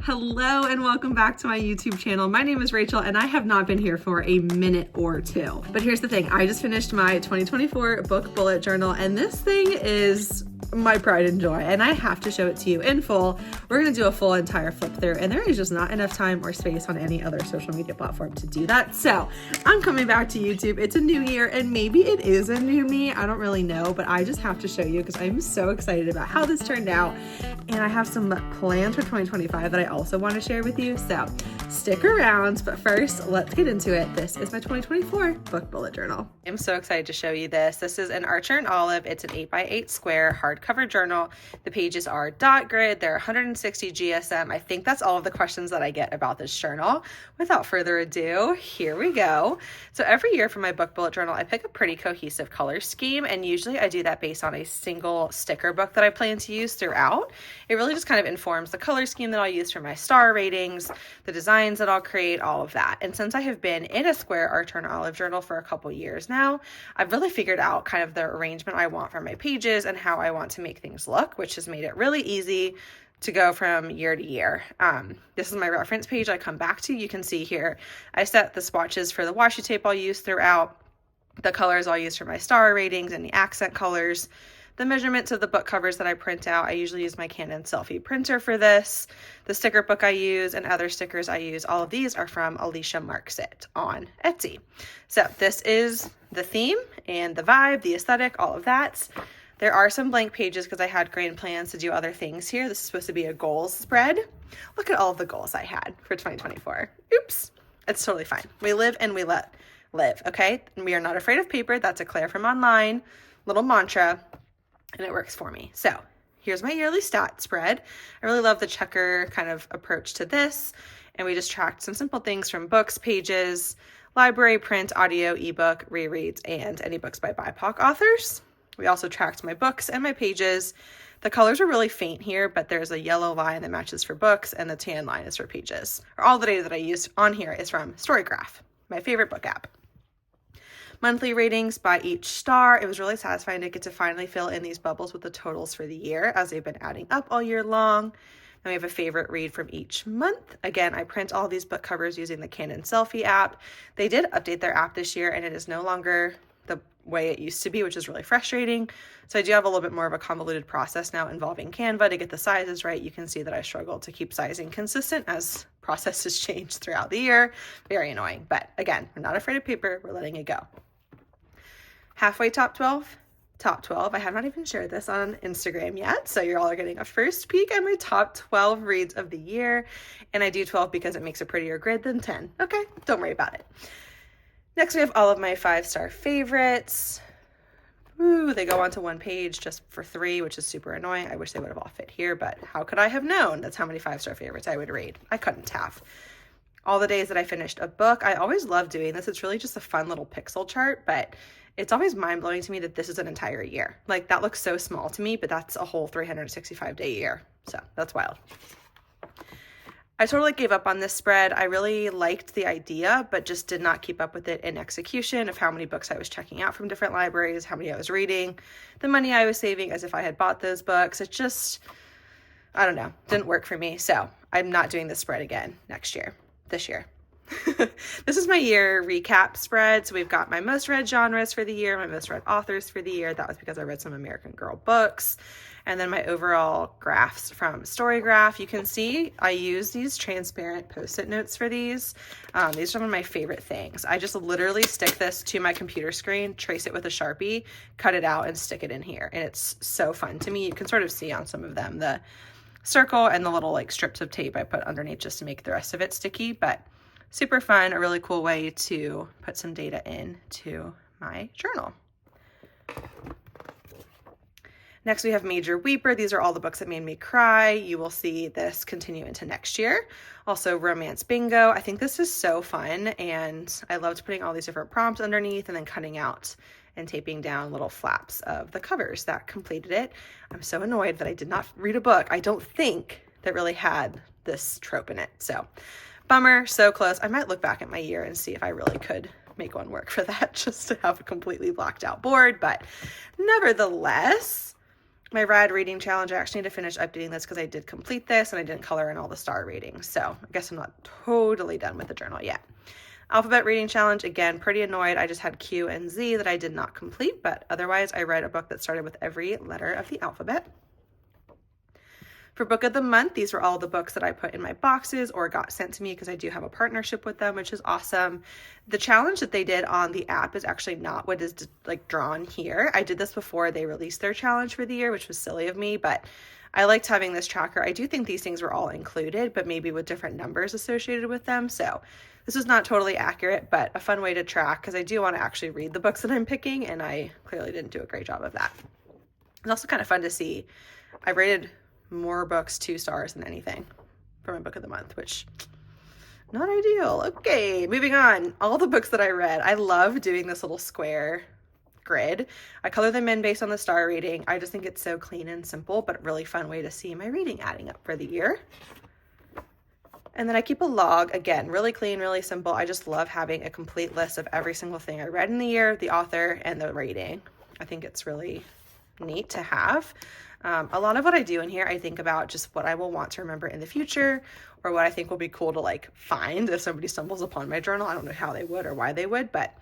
Hello and welcome back to my YouTube channel. My name is Rachel and I have not been here for a minute or two. But here's the thing, I just finished my 2024 book bullet journal and this thing is my pride and joy and I have to show it to you in full. We're gonna do a full entire flip through and there is just not enough time or space on any other social media platform to do that. So I'm coming back to YouTube. It's a new year and maybe it is a new me. I don't really know, but I just have to show you because I'm so excited about how this turned out. And I have some plans for 2025 that I also want to share with you. So stick around, but first let's get into it. This is my 2024 book bullet journal. I'm so excited to show you this. This is an Archer and Olive. It's an 8x8 square hardcover journal. The pages are dot grid. They're 160 GSM. I think that's all of the questions that I get about this journal. Without further ado, here we go. So every year for my book bullet journal, I pick a pretty cohesive color scheme, and usually I do that based on a single sticker book that I plan to use throughout. It really just kind of informs the color scheme that I'll use for my star ratings, the designs that I'll create, all of that. And since I have been in a square Archer and Olive journal for a couple years now, I've really figured out kind of the arrangement I want for my pages and how I want to make things look, which has made it really easy to go from year to year. This is my reference page I come back to. You can see here, I set the swatches for the washi tape I'll use throughout, the colors I'll use for my star ratings and the accent colors, the measurements of the book covers that I print out. I usually use my Canon Selphy printer for this. The sticker book I use and other stickers I use, all of these are from Alicia Marksit on Etsy. So this is the theme and the vibe, the aesthetic, all of that. There are some blank pages because I had grand plans to do other things here. This is supposed to be a goals spread. Look at all of the goals I had for 2024. Oops, it's totally fine. We live and we let live, okay? And we are not afraid of paper. That's a Claire from online little mantra. And it works for me. So here's my yearly stat spread. I really love the checker kind of approach to this. And we just tracked some simple things from books, pages, library, print, audio, ebook, rereads, and any books by BIPOC authors. We also tracked my books and my pages. The colors are really faint here, but there's a yellow line that matches for books and the tan line is for pages. All the data that I used on here is from Storygraph, my favorite book app. Monthly ratings by each star. It was really satisfying to get to finally fill in these bubbles with the totals for the year as they've been adding up all year long. Then we have a favorite read from each month. Again, I print all these book covers using the Canon Selphy app. They did update their app this year and it is no longer the way it used to be, which is really frustrating. So I do have a little bit more of a convoluted process now involving Canva to get the sizes right. You can see that I struggle to keep sizing consistent as processes change throughout the year. Very annoying. But again, we're not afraid of paper. We're letting it go. Halfway top 12. I have not even shared this on Instagram yet, so you're all are getting a first peek at my top 12 reads of the year, and I do 12 because it makes a prettier grid than 10. Okay, don't worry about it. Next, we have all of my 5-star favorites. Ooh, they go onto one page just for 3, which is super annoying. I wish they would have all fit here, but how could I have known that's how many 5-star favorites I would read? I couldn't have. All the days that I finished a book, I always love doing this. It's really just a fun little pixel chart, but it's always mind-blowing to me that this is an entire year. Like, that looks so small to me, but that's a whole 365-day year. So that's wild. I totally gave up on this spread. I really liked the idea, but just did not keep up with it in execution of how many books I was checking out from different libraries, how many I was reading, the money I was saving as if I had bought those books. It just, I don't know, didn't work for me. So I'm not doing this spread again this year. This is my year recap spread. So we've got my most read genres for the year, my most read authors for the year. That was because I read some American Girl books. And then my overall graphs from Storygraph. You can see I use these transparent Post-it notes for these. These are one of my favorite things. I just literally stick this to my computer screen, trace it with a Sharpie, cut it out, and stick it in here. And it's so fun to me. You can sort of see on some of them the circle and the little like strips of tape I put underneath just to make the rest of it sticky. But super fun, a really cool way to put some data into my journal. Next, we have Major Weeper. These are all the books that made me cry. You will see this continue into next year. Also, Romance Bingo. I think this is so fun, and I loved putting all these different prompts underneath and then cutting out and taping down little flaps of the covers that completed it. I'm so annoyed that I did not read a book, I don't think, that really had this trope in it. So, bummer, so close. I might look back at my year and see if I really could make one work for that, just to have a completely blacked out board. But nevertheless, my rad reading challenge, I actually need to finish updating this because I did complete this and I didn't color in all the star ratings. So I guess I'm not totally done with the journal yet. Alphabet reading challenge, again, pretty annoyed. I just had Q and Z that I did not complete, but otherwise I read a book that started with every letter of the alphabet. For book of the month, these were all the books that I put in my boxes or got sent to me because I do have a partnership with them, which is awesome. The challenge that they did on the app is actually not what is like drawn here. I did this before they released their challenge for the year, which was silly of me, but I liked having this tracker. I do think these things were all included, but maybe with different numbers associated with them. So this is not totally accurate, but a fun way to track because I do want to actually read the books that I'm picking, and I clearly didn't do a great job of that. It's also kind of fun to see. I rated more books 2 stars than anything for my book of the month, which not ideal. Okay, moving on. All the books that I read, I love doing this little square grid. I color them in based on the star rating. I just think it's so clean and simple, but a really fun way to see my reading adding up for the year. And then I keep a log, again, really clean, really simple. I just love having a complete list of every single thing I read in the year, the author, and the rating. I think it's really neat to have. A lot of what I do in here, I think about just what I will want to remember in the future or what I think will be cool to like find if somebody stumbles upon my journal. I don't know how they would or why they would, but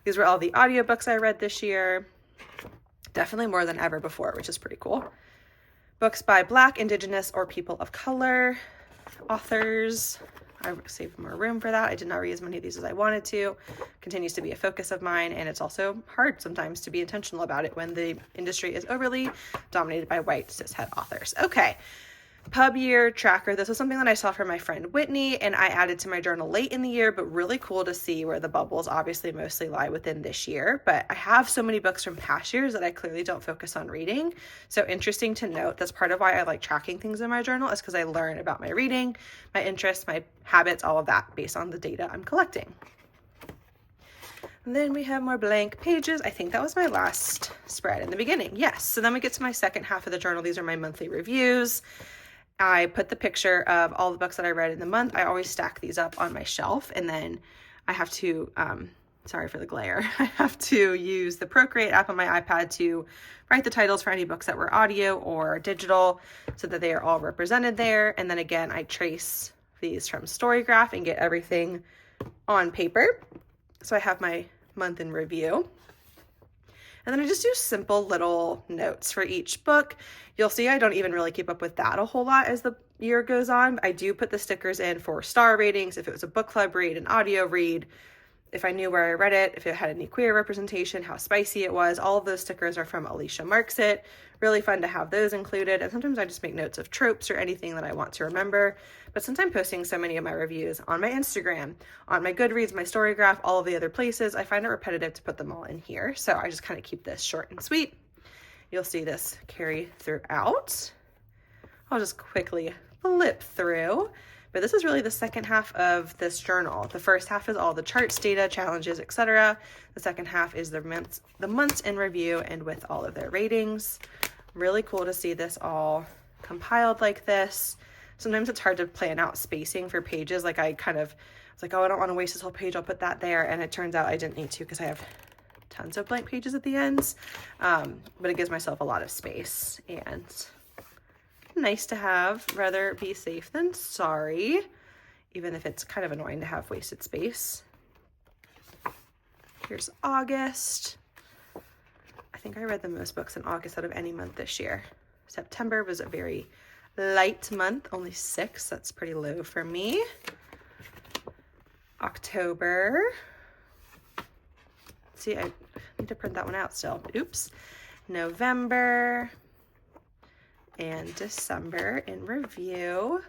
these were all the audiobooks I read this year. Definitely more than ever before, which is pretty cool. Books by Black, Indigenous, or people of color authors. I saved more room for that. I did not read as many of these as I wanted to. Continues to be a focus of mine, and it's also hard sometimes to be intentional about it when the industry is overly dominated by white cishet authors. Okay, pub year tracker. This was something that I saw from my friend Whitney, and I added to my journal late in the year, but really cool to see where the bubbles obviously mostly lie within this year. But I have so many books from past years that I clearly don't focus on reading. So interesting to note. That's part of why I like tracking things in my journal, is because I learn about my reading, my interests, my habits, all of that based on the data I'm collecting. And then we have more blank pages. I think that was my last spread in the beginning. Yes. So then we get to my second half of the journal. These are my monthly reviews. I put the picture of all the books that I read in the month. I always stack these up on my shelf, and then I have to, sorry for the glare, I have to use the Procreate app on my iPad to write the titles for any books that were audio or digital so that they are all represented there. And then again, I trace these from Storygraph and get everything on paper. So I have my month in review. And then I just do simple little notes for each book. You'll see I don't even really keep up with that a whole lot as the year goes on. I do put the stickers in for star ratings, if it was a book club read, an audio read, if I knew where I read it, if it had any queer representation, how spicy it was. All of those stickers are from Alicia Marksit. Really fun to have those included. And sometimes I just make notes of tropes or anything that I want to remember. But since I'm posting so many of my reviews on my Instagram, on my Goodreads, my Storygraph, all of the other places, I find it repetitive to put them all in here. So I just kind of keep this short and sweet. You'll see this carry throughout. I'll just quickly flip through. But this is really the second half of this journal. The first half is all the charts, data, challenges, etc. The second half is the months in review and with all of their ratings. Really cool to see this all compiled like this. Sometimes it's hard to plan out spacing for pages. Like I kind of was like, oh, I don't want to waste this whole page. I'll put that there. And it turns out I didn't need to because I have tons of blank pages at the ends. But it gives myself a lot of space, and nice to have. Rather be safe than sorry, even if it's kind of annoying to have wasted space. Here's August. I think I read the most books in August out of any month this year. September was a very light month, only 6. That's pretty low for me. October. See, I need to print that one out still. Oops. November and December in review.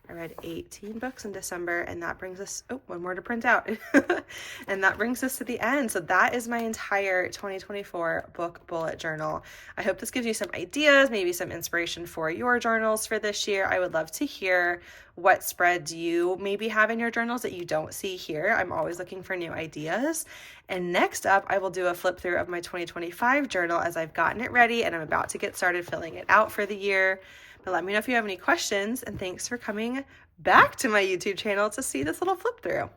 I read 18 books in December, and that brings us, oh, one more to print out. And that brings us to the end. So that is my entire 2024 book bullet journal. I hope this gives you some ideas, maybe some inspiration for your journals for this year. I would love to hear what spreads you maybe have in your journals that you don't see here. I'm always looking for new ideas. And next up, I will do a flip through of my 2025 journal as I've gotten it ready and I'm about to get started filling it out for the year. But let me know if you have any questions, and thanks for coming back to my YouTube channel to see this little flip through.